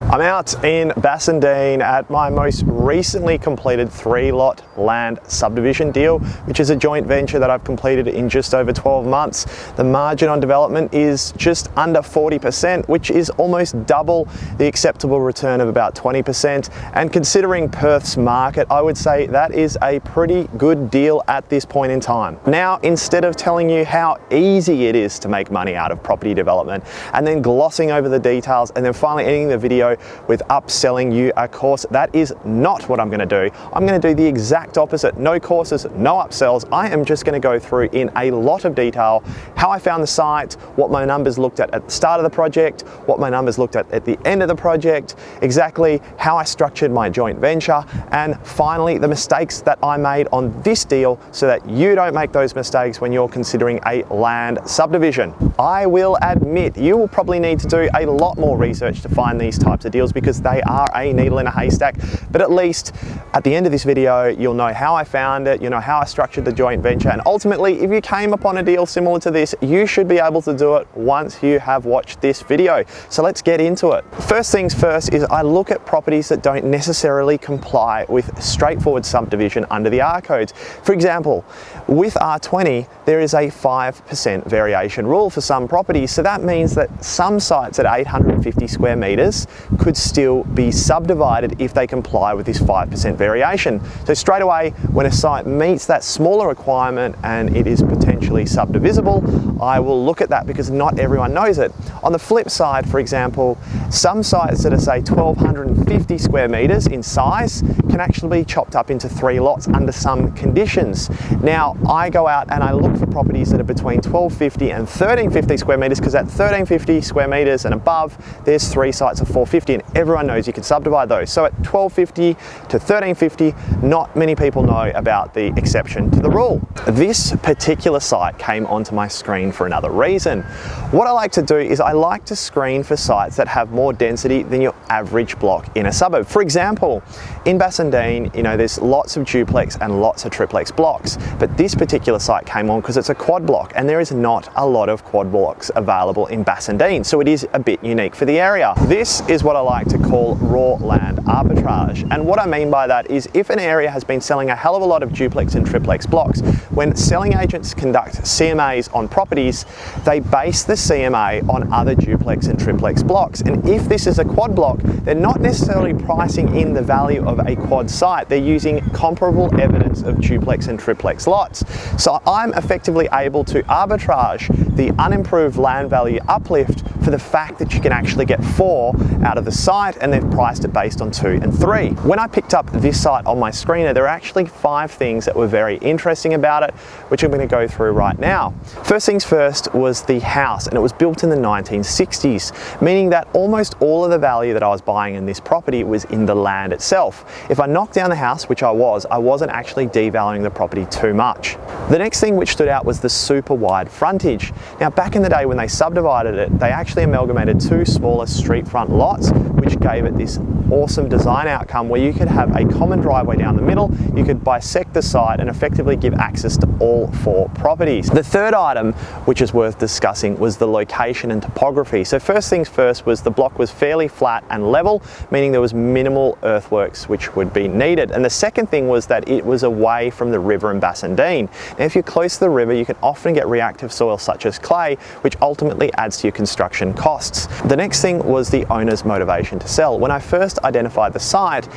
I'm out in Bassendean at my most recently completed 3-lot land subdivision deal, which is a joint venture that I've completed in just over 12 months. The margin on development is just under 40%, which is almost double the acceptable return of about 20%. And considering Perth's market, I would say that is a pretty good deal at this point in time. Now, instead of telling you how easy it is to make money out of property development and then glossing over the details and then finally ending the video with upselling you a course, that is not what I'm going to do. I'm going to do the exact opposite. No courses, no upsells. I am just going to go through in a lot of detail how I found the site, what my numbers looked at the start of the project, what my numbers looked at the end of the project, exactly how I structured my joint venture, and finally the mistakes that I made on this deal so that you don't make those mistakes when you're considering a land subdivision. I will admit you will probably need to do a lot more research to find these types of deals because they are a needle in a haystack, but at least at the end of this video you'll know how I found it, you know how I structured the joint venture, and ultimately if you came upon a deal similar to this, you should be able to do it once you have watched this video. So let's get into it. First things first is I look at properties that don't necessarily comply with straightforward subdivision under the R codes. For example, with R20 there is a 5% variation rule for some properties, so that means that some sites at 850 square meters could still be subdivided if they comply with this 5% variation. So straight away, when a site meets that smaller requirement and it is potentially subdivisible, I will look at that because not everyone knows it. On the flip side, for example, some sites that are say 1250 square meters in size can actually be chopped up into 3 lots under some conditions. Now, I go out and I look for properties that are between 1250 and 1350 square meters because at 1350 square meters and above, there's 3 sites of 450 and everyone knows you can subdivide those. So at 1250 to 1350, not many people know about the exception to the rule. This particular site came onto my screen for another reason. What I like to do is I like to screen for sites that have more density than your average block in a suburb. For example, in Bassendean, you know, there's lots of duplex and lots of triplex blocks, but this particular site came on because it's a quad block and there is not a lot of quad blocks available in Bassendean, so it is a bit unique for the area. This is what I like to call raw land arbitrage, and what I mean by that is if an area has been selling a hell of a lot of duplex and triplex blocks, when selling agents conduct CMAs on properties, they base the CMA on other duplex and triplex blocks, and if this is a quad block, they're not necessarily pricing in the value of a quad site, they're using comparable evidence of duplex and triplex lots. So I'm effectively able to arbitrage the unimproved land value uplift for the fact that you can actually get 4 out of the site and they've priced it based on 2 and 3. When I picked up this site on my screener, there are actually 5 things that were very interesting about it, which I'm going to go through right now. First things first was the house, and it was built in the 1960s, meaning that almost all of the value that I was buying in this property was in the land itself. If I knocked down the house, which I wasn't actually devaluing the property too much. The next thing which stood out was the super wide frontage. Now, back in the day when they subdivided it, they actually amalgamated 2 smaller street front lots, which gave it this awesome design outcome where you could have a common driveway down the middle, you could bisect the site and effectively give access to all 4 properties. The third item, which is worth discussing, was the location and topography. So first things first was the block was fairly flat and level, meaning there was minimal earthworks which would be needed. And the second thing was that it was away from the river in Bassendean. Now, if you're close to the river, you can often get reactive soil such as clay, which ultimately adds to your construction costs. The next thing was the owner's motivation to sell. When I first identified the site,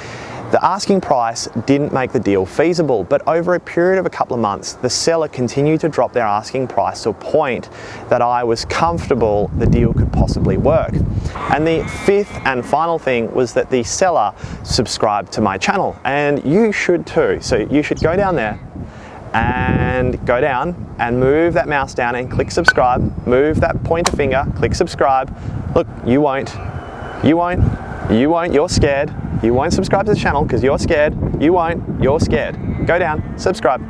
the asking price didn't make the deal feasible, but over a period of a couple of months, the seller continued to drop their asking price to a point that I was comfortable the deal could possibly work. And the 5th and final thing was that the seller subscribed to my channel, and you should too. So you should go down there and go down and move that mouse down and click subscribe, move that pointer finger, click subscribe. Look, you won't, you're scared. You won't subscribe to the channel because you're scared. You won't, you're scared. Go down, subscribe.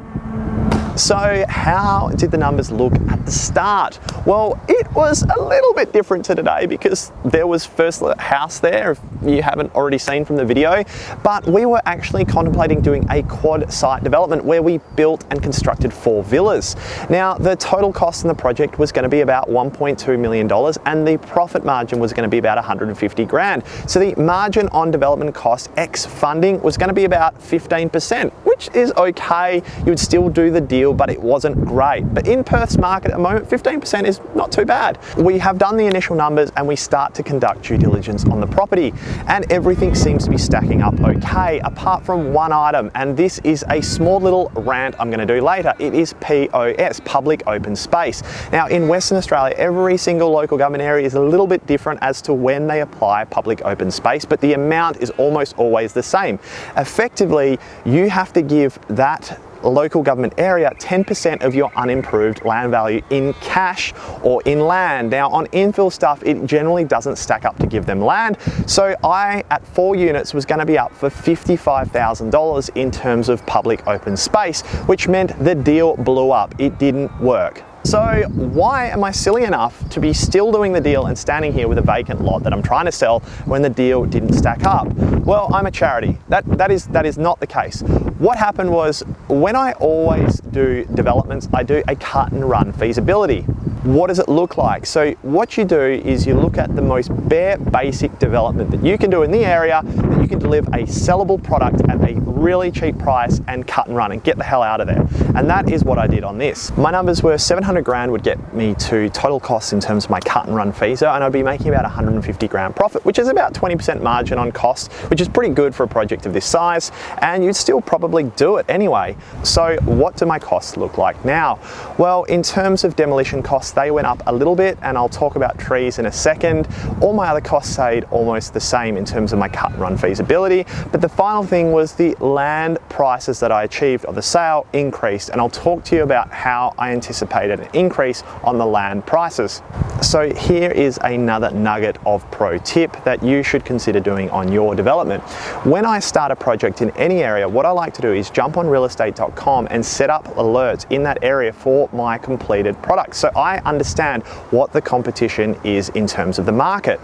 So how did the numbers look at the start? Well, it was a little bit different to today because there was first a house there, if you haven't already seen from the video, but we were actually contemplating doing a quad site development where we built and constructed 4 villas. Now, the total cost in the project was going to be about $1.2 million and the profit margin was going to be about 150 grand. So the margin on development cost ex funding was going to be about 15%, which is okay. You would still do the deal, but it wasn't great. But in Perth's market at the moment, 15% is not too bad. We have done the initial numbers and we start to conduct due diligence on the property, and everything seems to be stacking up okay, apart from one item, and this is a small little rant I'm going to do later. It is POS, public open space. Now, in Western Australia, every single local government area is a little bit different as to when they apply public open space, but the amount is almost always the same. Effectively, you have to give that local government area 10% of your unimproved land value in cash or in land. Now, on infill stuff, it generally doesn't stack up to give them land. So I, at 4 units, was going to be up for $55,000 in terms of public open space, which meant the deal blew up. It didn't work. So why am I silly enough to be still doing the deal and standing here with a vacant lot that I'm trying to sell when the deal didn't stack up? Well, I'm a charity. That is not the case. What happened was, when I always do developments, I do a cut and run feasibility. What does it look like? So what you do is you look at the most bare basic development that you can do in the area, that you can deliver a sellable product at a really cheap price and cut and run and get the hell out of there. And that is what I did on this. My numbers were 700 grand would get me to total costs in terms of my cut and run fees, and I'd be making about 150 grand profit, which is about 20% margin on cost, which is pretty good for a project of this size, and you'd still probably do it anyway. So what do my costs look like now? Well, in terms of demolition costs, they went up a little bit, and I'll talk about trees in a second. All my other costs stayed almost the same in terms of my cut and run feasibility, but the final thing was the land prices that I achieved on the sale increased, and I'll talk to you about how I anticipated an increase on the land prices. So here is another nugget of pro tip that you should consider doing on your development. When I start a project in any area, what I like to do is jump on realestate.com and set up alerts in that area for my completed products, so I understand what the competition is in terms of the market.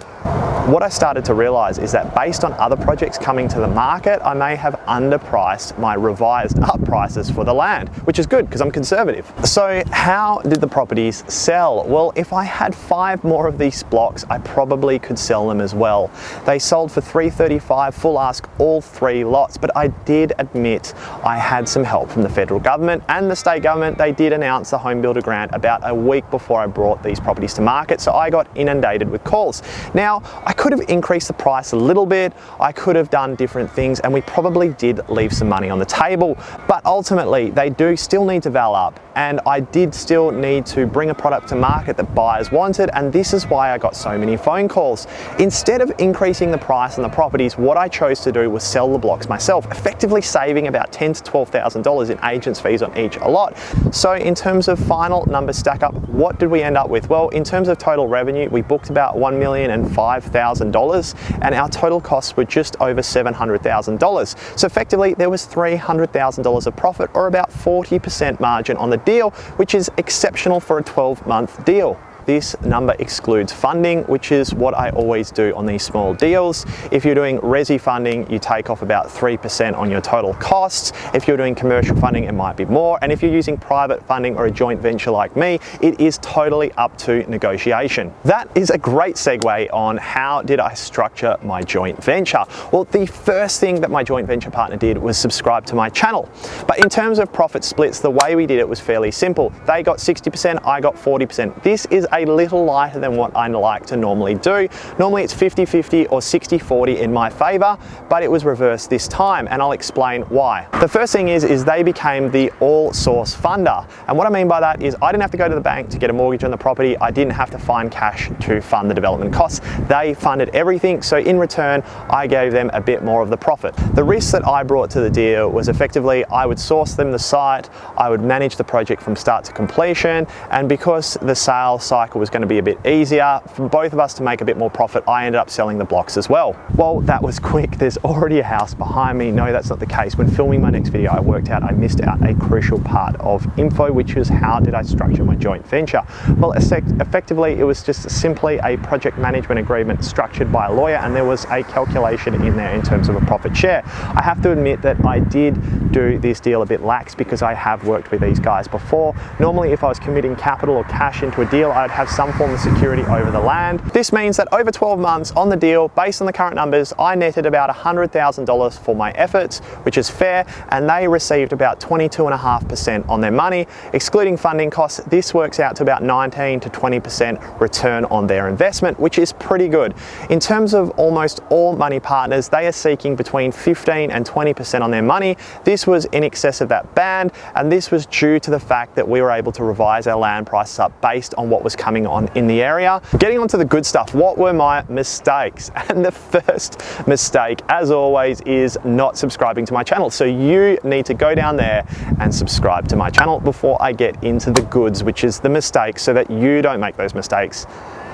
What I started to realize is that based on other projects coming to the market, I may have underpriced my revised up prices for the land, which is good because I'm conservative. So how did the properties sell? Well, if I had 5 more of these blocks, I probably could sell them as well. They sold for $335 full ask, all 3 lots, but I did admit I had some help from the federal government and the state government. They did announce the home builder grant about a week before I brought these properties to market, so I got inundated with calls. Now, I could have increased the price a little bit, I could have done different things, and we probably did leave some money on the table, but ultimately they do still need to val up, and I did still need to bring a product to market that buyers wanted, and this is why I got so many phone calls. Instead of increasing the price on the properties, what I chose to do was sell the blocks myself, effectively saving about $10,000 to $12,000 in agents fees on each lot. So in terms of final numbers stack up, what did we end up with? Well, in terms of total revenue, we booked about $1,005,000 and our total costs were just over $700,000. So effectively there was $300,000 of profit, or about 40% margin on the deal, which is exceptional for a 12-month deal. This number excludes funding, which is what I always do on these small deals. If you're doing resi funding, you take off about 3% on your total costs. If you're doing commercial funding, it might be more. And if you're using private funding or a joint venture like me, it is totally up to negotiation. That is a great segue on how did I structure my joint venture. Well, the first thing that my joint venture partner did was subscribe to my channel. But in terms of profit splits, the way we did it was fairly simple. They got 60%, I got 40%. This is a little lighter than what I like to normally do. Normally it's 50-50 or 60-40 in my favor, but it was reversed this time, and I'll explain why. The first thing is they became the all-source funder. And what I mean by that is I didn't have to go to the bank to get a mortgage on the property. I didn't have to find cash to fund the development costs. They funded everything, so in return, I gave them a bit more of the profit. The risk that I brought to the deal was effectively I would source them the site, I would manage the project from start to completion, and because the sales cycle like it was going to be a bit easier for both of us to make a bit more profit, I ended up selling the blocks as well. Well, that was quick. There's already a house behind me. No, that's not the case. When filming my next video, I worked out I missed out a crucial part of info, which was how did I structure my joint venture? Well, effectively, it was just simply a project management agreement structured by a lawyer, and there was a calculation in there in terms of a profit share. I have to admit that I did do this deal a bit lax because I have worked with these guys before. Normally, if I was committing capital or cash into a deal, I'd have some form of security over the land. This means that over 12 months on the deal, based on the current numbers, I netted about $100,000 for my efforts, which is fair, and they received about 22.5% on their money. Excluding funding costs, this works out to about 19 to 20% return on their investment, which is pretty good. In terms of almost all money partners, they are seeking between 15 and 20% on their money. This was in excess of that band, and this was due to the fact that we were able to revise our land prices up based on what was coming on in the area. Getting on to the good stuff, what were my mistakes? And the first mistake, as always, is not subscribing to my channel. So you need to go down there and subscribe to my channel before I get into the goods, which is the mistake, so that you don't make those mistakes.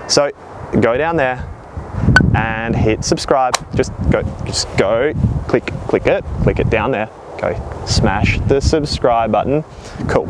So go down there and hit subscribe. Just go, click it down there. Go smash the subscribe button. Cool.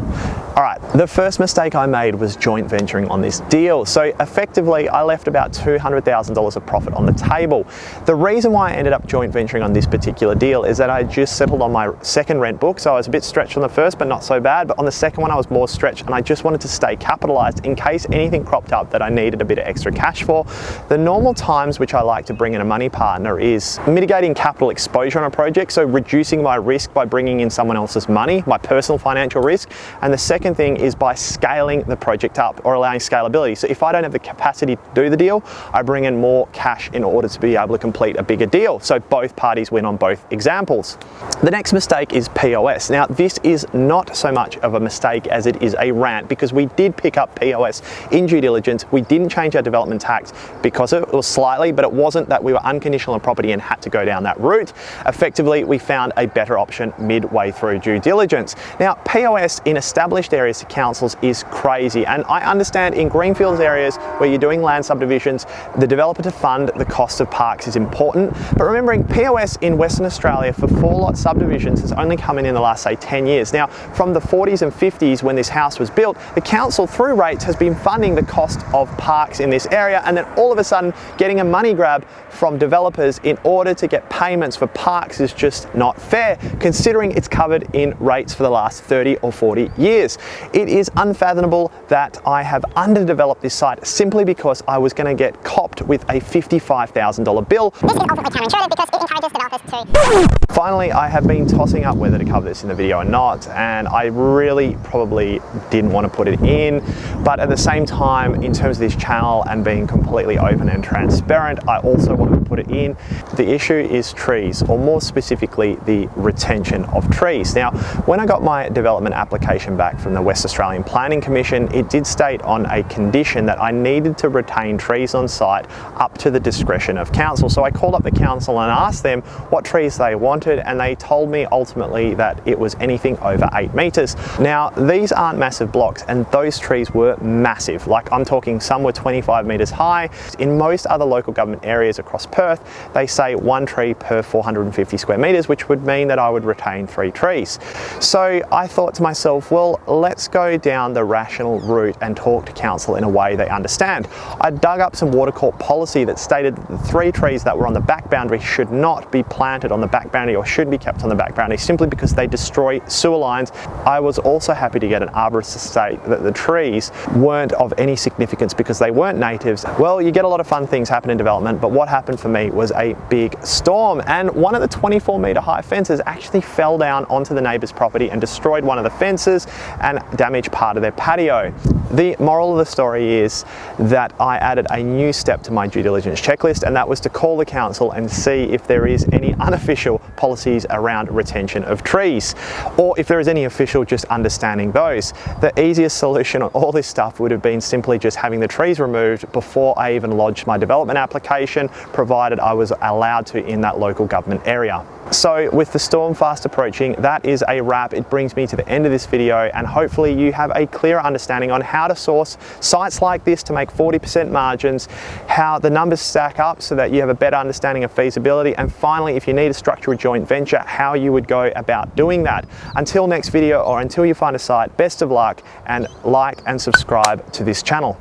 All right, the first mistake I made was joint venturing on this deal. So effectively, I left about $200,000 of profit on the table. The reason why I ended up joint venturing on this particular deal is that I just settled on my second rent book. So I was a bit stretched on the first, but not so bad. But on the second one, I was more stretched, and I just wanted to stay capitalized in case anything cropped up that I needed a bit of extra cash for. The normal times which I like to bring in a money partner is mitigating capital exposure on a project. So reducing my risk by bringing in someone else's money, my personal financial risk. And the second thing is by scaling the project up or allowing scalability. So if I don't have the capacity to do the deal, I bring in more cash in order to be able to complete a bigger deal. So both parties win on both examples. The next mistake is POS. Now, this is not so much of a mistake as it is a rant, because we did pick up POS in due diligence. We didn't change our development tax because it was slightly, but it wasn't that we were unconditional on property and had to go down that route. Effectively, we found a better option midway through due diligence. Now, POS in established areas to councils is crazy, and I understand in greenfields areas where you're doing land subdivisions, the developer to fund the cost of parks is important. But remembering, POS in Western Australia for 4-lot subdivisions has only come in the last, say, 10 years. Now, from the 40s and 50s when this house was built, the council through rates has been funding the cost of parks in this area, and then all of a sudden getting a money grab from developers in order to get payments for parks is just not fair, considering it's covered in rates for the last 30 or 40 years. It is unfathomable that I have underdeveloped this site simply because I was going to get copped with a $55,000 bill. This is ultimately counterintuitive because it encourages developers to... Finally, I have been tossing up whether to cover this in the video or not, and I really probably didn't want to put it in, but at the same time, in terms of this channel and being completely open and transparent, I also wanted to put it in. The issue is trees, or more specifically, the retention of trees. Now, when I got my development application back from the West Australian Planning Commission, it did state on a condition that I needed to retain trees on site up to the discretion of council. So I called up the council and asked them what trees they wanted, and they told me ultimately that it was anything over 8 meters. Now, these aren't massive blocks, and those trees were massive. Like, I'm talking some were 25 meters high. In most other local government areas across Perth, they say 1 tree per 450 square meters, which would mean that I would retain 3 trees. So I thought to myself, well, let's go down the rational route and talk to council in a way they understand. I dug up some water court policy that stated that the 3 trees that were on the back boundary should not be planted on the back boundary or should be kept on the back boundary simply because they destroy sewer lines. I was also happy to get an arborist to state that the trees weren't of any significance because they weren't natives. Well, you get a lot of fun things happen in development, but what happened for me was a big storm, and one of the 24-meter high fences actually fell down onto the neighbour's property and destroyed one of the fences and damaged part of their patio. The moral of the story is that I added a new step to my due diligence checklist, and that was to call the council and see if there is any unofficial policies around retention of trees, or if there is any official, just understanding those. The easiest solution on all this stuff would have been simply just having the trees removed before I even lodged my development application, provided I was allowed to in that local government area. So with the storm fast approaching, that is a wrap. It brings me to the end of this video, and hopefully you have a clearer understanding on how to source sites like this to make 40% margins, how the numbers stack up so that you have a better understanding of feasibility, and finally, if you need to structure a joint venture, how you would go about doing that. Until next video, or until you find a site, best of luck, and like and subscribe to this channel.